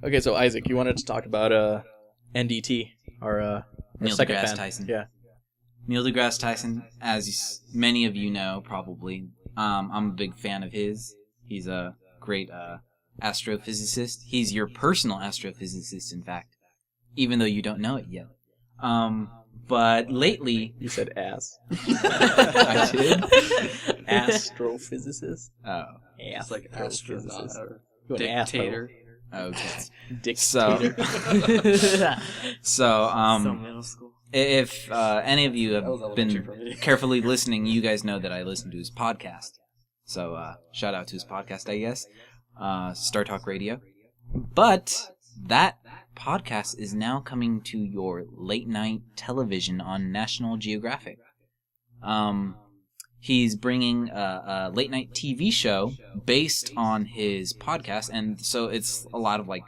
Okay, so Isaac, you wanted to talk about NDT, our Neil second deGrasse fan. Tyson. Yeah. Neil deGrasse Tyson, as many of you know, probably, I'm a big fan of his. He's a great astrophysicist. He's your personal astrophysicist, in fact, even though you don't know it yet. But lately... You said ass. I did? Astrophysicist? Oh. It's like astronaut or You an dictator. Okay. Dictator. So middle school. if any of you That was have elementary for been me. carefully listening, you guys know that I listen to his podcast. So shout out to his podcast, I guess. Star Talk Radio. But that podcast is now coming to your late night television on National Geographic. He's bringing a late night TV show based on his podcast, and so it's a lot of like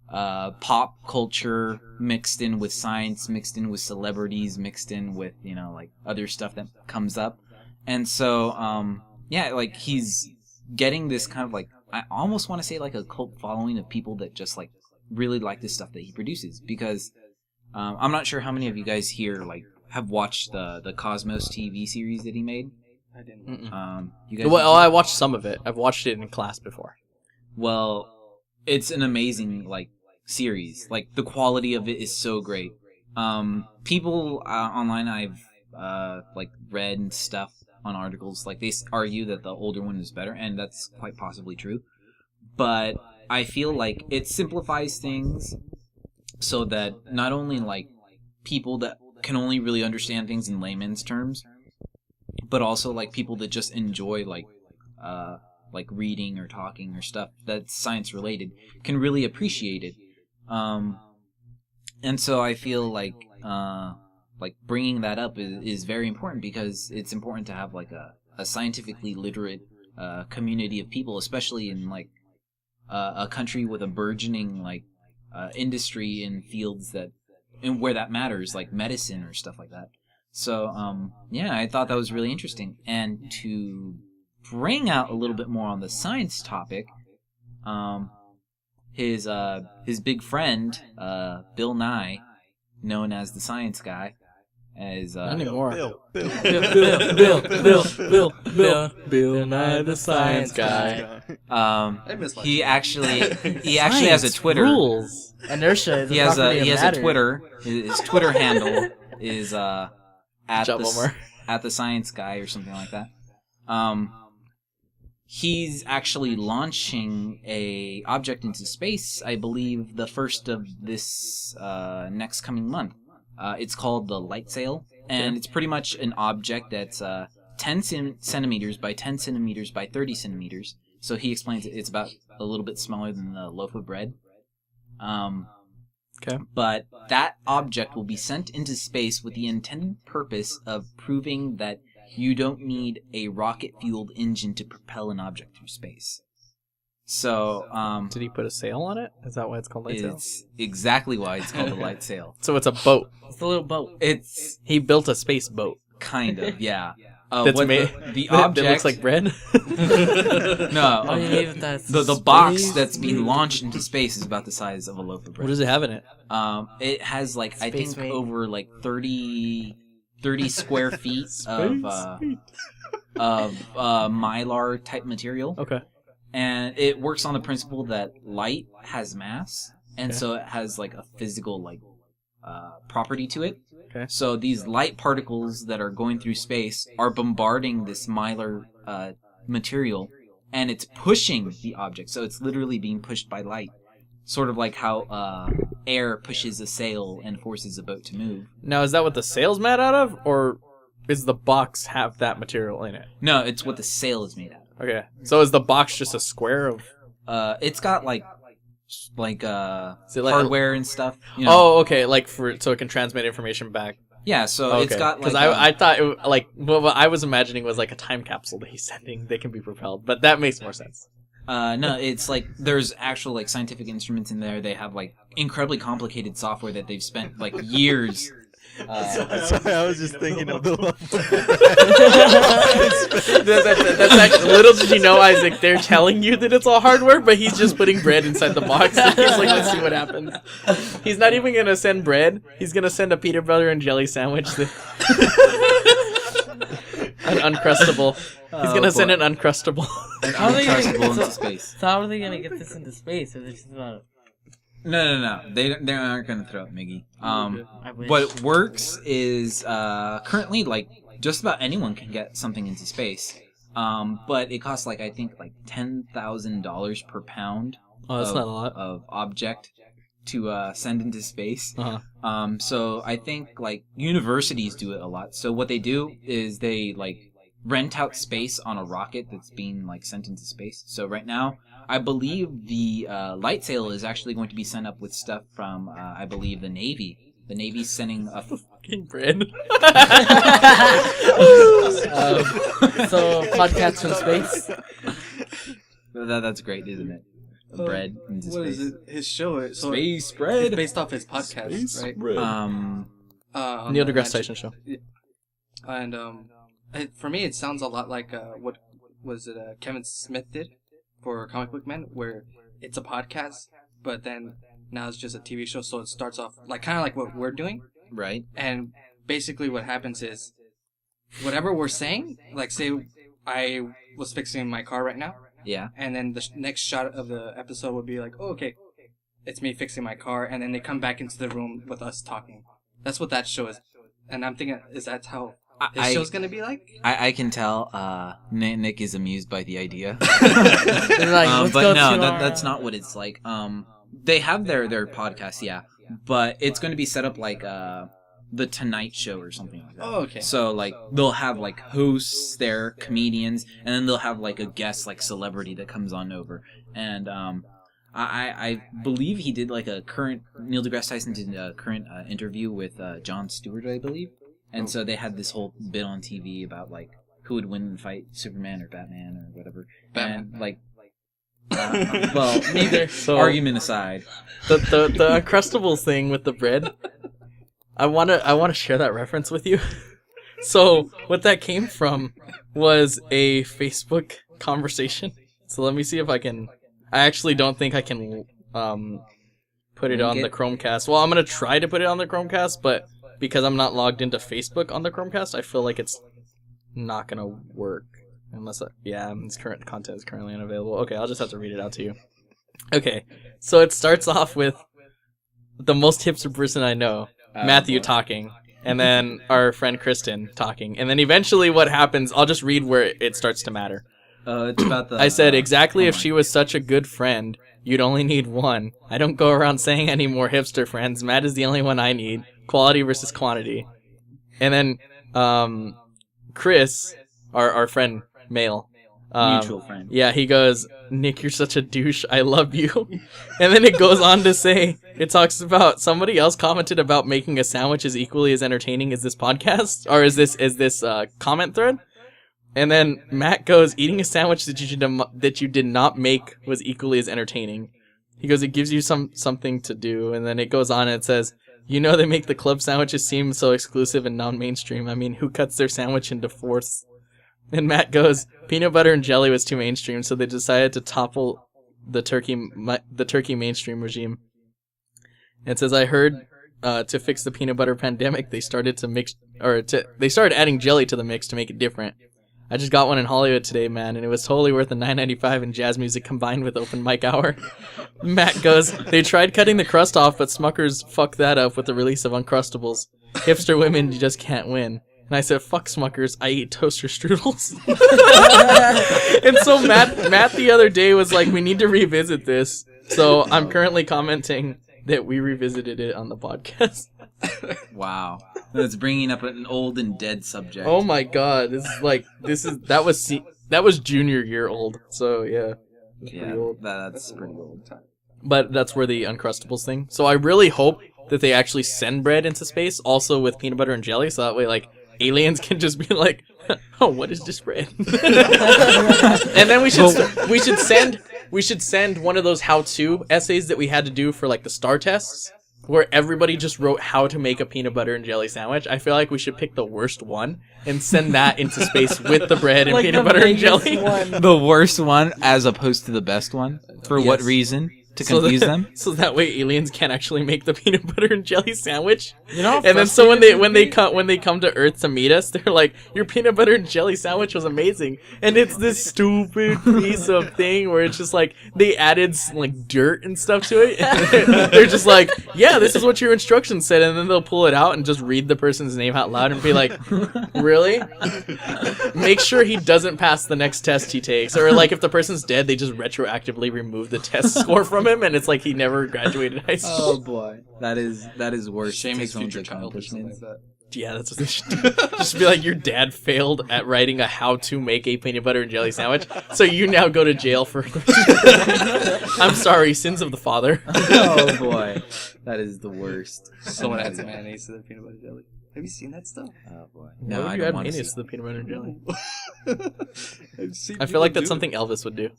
pop culture mixed in with science, mixed in with celebrities, mixed in with, you know, like other stuff that comes up. And so yeah, like he's getting this kind of like, I almost want to say like a cult following of people that just like really like this stuff that he produces, because I'm not sure how many of you guys here like have watched the Cosmos TV series that he made. I didn't. You guys Well, I watched some of it. I've watched it in class before. Well, it's an amazing like series. Like the quality of it is so great. People online I've like read and stuff on articles, like they argue that the older one is better, and that's quite possibly true. But I feel like it simplifies things so that not only like people that can only really understand things in layman's terms, but also like people that just enjoy like reading or talking or stuff that's science related can really appreciate it. And so I feel like bringing that up is very important, because it's important to have like a scientifically literate community of people, especially in like a country with a burgeoning like industry in fields that and where that matters, like medicine or stuff like that. So yeah, I thought that was really interesting. And to bring out a little bit more on the science topic, his big friend Bill Nye, known as the Science Guy, as Not anymore. Bill Nye, the science guy. I miss my he shit. actually has a Twitter. Rules. Inertia is He has property of a matter. Twitter. His Twitter handle is at Job, Omar. the Science Guy or something like that. He's actually launching a object into space, I believe, the first of this next coming month. It's called the Light Sail, and it's pretty much an object that's 10 centimeters by 10 centimeters by 30 centimeters. So he explains it's about a little bit smaller than a loaf of bread. Okay. But that object will be sent into space with the intended purpose of proving that you don't need a rocket-fueled engine to propel an object through space. So, Did he put a sail on it? Is that why it's called light sail? it's exactly why it's called a light sail. So it's a boat. It's a little boat. It's He built a space boat. kind of, yeah. That's what made. the that object looks like bread. no, All you need with that the box space. that's being launched into space is about the size of a loaf of What bread. does it have in it? It has like I Space think weight. over like 30 square feet of mylar type material, Okay. and it works on the principle that light has mass, and Okay. so it has like a physical like property to it. Okay. So these light particles that are going through space are bombarding this mylar material, and it's pushing the object. So it's literally being pushed by light, sort of like how air pushes a sail and forces a boat to move. Now, is that what the sail's made out of, or is the box have that material in it? No, it's what the sail is made out of. Okay. So is the box just a square of? It's got like Is it like hardware and stuff. You know? Oh, okay. Like so it can transmit information back. Yeah, so Okay. it's got like because I thought it, like what I was imagining was like a time capsule that he's sending. They can be propelled, but that makes more sense. no, it's like there's actual like scientific instruments in there. They have like incredibly complicated software that they've spent like years Sorry, I was just thinking of the love. That's actually, little did you know, Isaac, they're telling you that it's all hard work, but he's just putting bread inside the box. He's like, let's see what happens. He's not even going to send bread. He's going to send a peanut butter and jelly sandwich. An Uncrustable. He's going to send an Uncrustable. How are they gonna Uncrustable into so, space. so how are they gonna get this into space if it's just about? No. They aren't gonna throw it, Miggy. I wish. What works is currently like just about anyone can get something into space. But it costs like I think like $10,000 per pound. Oh, that's not a lot. Of object to send into space. Uh-huh. So I think like universities do it a lot. So what they do is they like rent out space on a rocket that's being like sent into space. So right now, I believe the light sail is actually going to be sent up with stuff from I believe the Navy. The Navy's sending a Fucking bread. So podcasts from space. that's great, isn't it? Bread into What space. is it? His show. So Space It's bread. based off his podcast, right? Um, On Neil the deGrasse Magic- Tyson show. And for me, it sounds a lot like what was it Kevin Smith did for Comic Book Man, where it's a podcast, but then now it's just a TV show. So it starts off like kind of like what we're doing, right. and basically what happens is whatever we're saying, like say I was fixing my car right now, Yeah. and then the next shot of the episode would be like, oh, okay, it's me fixing my car, and then they come back into the room with us talking. That's what that show is, and I'm thinking, is that how his show's gonna be like? I can tell Nick is amused by the idea. They're like, let's But go no, to that's not what it's like. They have their podcast, yeah, but it's going to be set up like the Tonight Show or something like that. Oh, okay. So like they'll have like hosts there, comedians, and then they'll have like a guest like celebrity that comes on over. And I believe he did like a current Neil deGrasse Tyson did a current interview with Jon Stewart, I believe. And so they had this whole bit on TV about like who would win in the fight, Superman or Batman or whatever. Batman. And like well, neither. So- Argument aside, The Uncrustables thing with the bread. I wanna share that reference with you. So what that came from was a Facebook conversation. So let me see if I can. I actually don't think I can put it on the Chromecast. Well, I'm gonna try to put it on the Chromecast, but because I'm not logged into Facebook on the Chromecast, I feel like it's not gonna work. Unless, its current content is currently unavailable. Okay, I'll just have to read it out to you. Okay, so it starts off with the most hipster person I know, Matthew, talking, and then our friend Kristen talking, and then eventually what happens, I'll just read where it starts to matter. it's about the. I said, exactly if she was such a good friend, you'd only need one. I don't go around saying any more hipster friends. Matt is the only one I need. Quality versus quantity. And then Chris, our friend, male. Mutual friend. Yeah, he goes, Nick, you're such a douche. I love you. And then it goes on to say, it talks about somebody else commented about making a sandwich is equally as entertaining as this podcast, or is this comment thread. And then Matt goes, eating a sandwich that you did not make was equally as entertaining. He goes, it gives you something to do. And then it goes on and it says, you know they make the club sandwiches seem so exclusive and non-mainstream. I mean, who cuts their sandwich into fourths? And Matt goes, peanut butter and jelly was too mainstream, so they decided to topple the turkey mainstream regime. And it says, I heard to fix the peanut butter pandemic, they started adding jelly to the mix to make it different. I just got one in Hollywood today, man, and it was totally worth the $9.95 in jazz music combined with open mic hour. Matt goes, they tried cutting the crust off, but Smuckers fucked that up with the release of Uncrustables. Hipster women, you just can't win. And I said, fuck Smuckers, I eat toaster strudels. And so Matt the other day was like, we need to revisit this. So I'm currently commenting that we revisited it on the podcast. Wow, that's bringing up an old and dead subject. Oh my god, that was junior year old. So yeah, it's yeah, pretty old. that's pretty old. But that's where the Uncrustables thing. So I really hope that they actually send bread into space, also with peanut butter and jelly, so that way like aliens can just be like, oh, what is this bread? And then we should send one of those how-to essays that we had to do for like the STAR tests. where everybody just wrote how to make a peanut butter and jelly sandwich. I feel like we should pick the worst one and send that into space with the bread and Like peanut the butter and biggest jelly. one. The worst one as opposed to the best one. For what Yes. reason? To So confuse them? So that way aliens can't actually make the peanut butter and jelly sandwich. You know, how And then so frustrating when it they would be? come to Earth to meet us, they're like, "Your peanut butter and jelly sandwich was amazing," and it's this stupid piece of thing where it's just like they added like dirt and stuff to it. And they're just like, "Yeah, this is what your instructions said," and then they'll pull it out and just read the person's name out loud and be like, "Really? Make sure he doesn't pass the next test he takes." Or like if the person's dead, they just retroactively remove the test score from him, and it's like he never graduated high school. Oh boy. That is worse. Shame Take his someone's future child or something like accomplishments. that. Yeah, that's what they should do. Just be like, your dad failed at writing a how to make a peanut butter and jelly sandwich, so you now go to jail for... I'm sorry, sins of the father. Oh boy. That is the worst. Someone adds mayonnaise to their peanut butter jelly. Have you seen that stuff? Oh boy. No, No, I I you don't add want to mayonnaise see. to the peanut butter and jelly? I've seen I feel people like that's do something it. Elvis would do.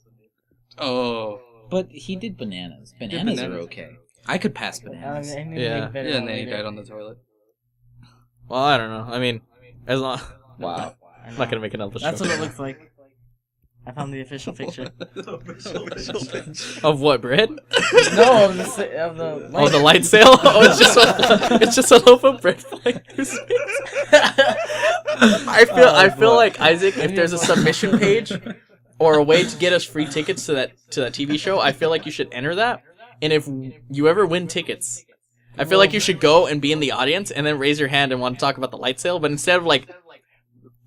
Oh. But he did bananas. Bananas are bananas. okay. I could pass bananas. I need to Yeah. make better Yeah, and then he later. died on the toilet. Well, I don't know. I mean, as long... Wow. I I'm know. not gonna make an Elvis That's joke. what it looks like. I found the official picture. Of what, bread? No, of the Oh, the light sail? Oh, it's just a loaf of bread flying through space. I feel like, Isaac, if there's a submission page or a way to get us free tickets to that TV show, I feel like you should enter that. And if you ever win tickets, I feel like you should go and be in the audience and then raise your hand and want to talk about the light sail. But instead of like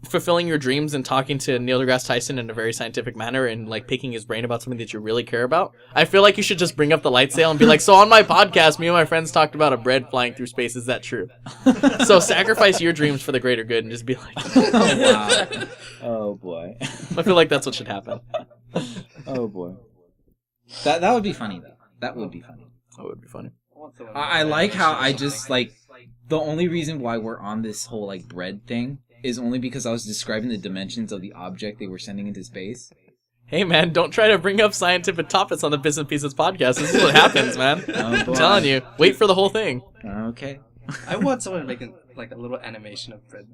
fulfilling your dreams and talking to Neil deGrasse Tyson in a very scientific manner and like picking his brain about something that you really care about, I feel like you should just bring up the light sail and be like, so on my podcast, me and my friends talked about a bread flying through space. Is that true? So sacrifice your dreams for the greater good and just be like, Oh wow. Oh boy. I feel like that's what should happen. Oh boy. That would be funny though. That would be funny. That would be funny. I like how I just like the only reason why we're on this whole like bread thing is only because I was describing the dimensions of the object they were sending into space. Hey man, don't try to bring up scientific topics on the Bits and Pieces podcast. This is what happens, man. Oh, I'm boy. telling you. Wait for the whole thing. Okay. I want someone to make like a little animation of bread.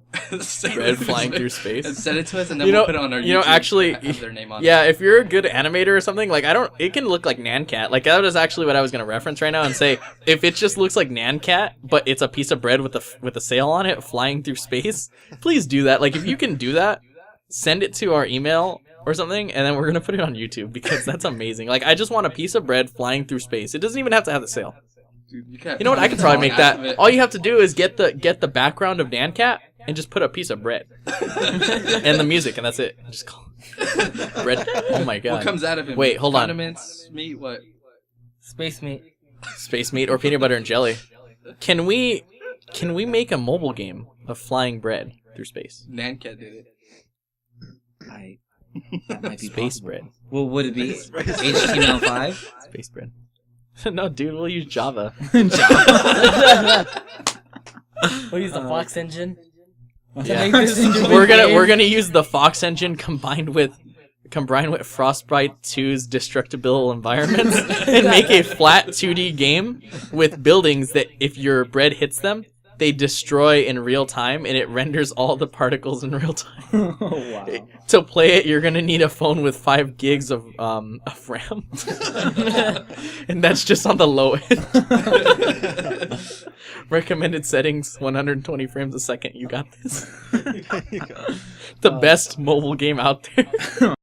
Bread flying through space. And send it to us, and then You know- we'll put it on our YouTube. you know, actually, have their name on Yeah, if you're a good animator or something, like it can look like Nancat. Like that is actually what I was gonna reference right now and say, if it just looks like Nancat, but it's a piece of bread with a sail on it flying through space, please do that. Like if you can do that, send it to our email or something, and then we're gonna put it on YouTube because that's amazing. Like I just want a piece of bread flying through space. It doesn't even have to have the sail. Dude, You know what? I could probably make that. All you have to do is get the background of Nancat and just put a piece of bread and the music, and that's it. Just call bread. Oh my god. What comes out of it? Wait, hold on. Condiments, meat, what? Space meat. Space meat or peanut butter and jelly. Can we make a mobile game of flying bread through space? Nancat did it. That might be Space possible. bread. Well, would it be HTML5? Space bread. No, dude, we'll use Java. We'll use the Fox engine. To Yeah. make this stupid we're game. gonna use the Fox engine combined with Frostbite 2's destructible environments and make a flat 2D game with buildings that if your bread hits them, they destroy in real time and it renders all the particles in real time. Oh wow. To play it, you're gonna need a phone with 5 gigs of RAM, and that's just on the low end. Recommended settings: 120 frames a second. You got this. The best mobile game out there.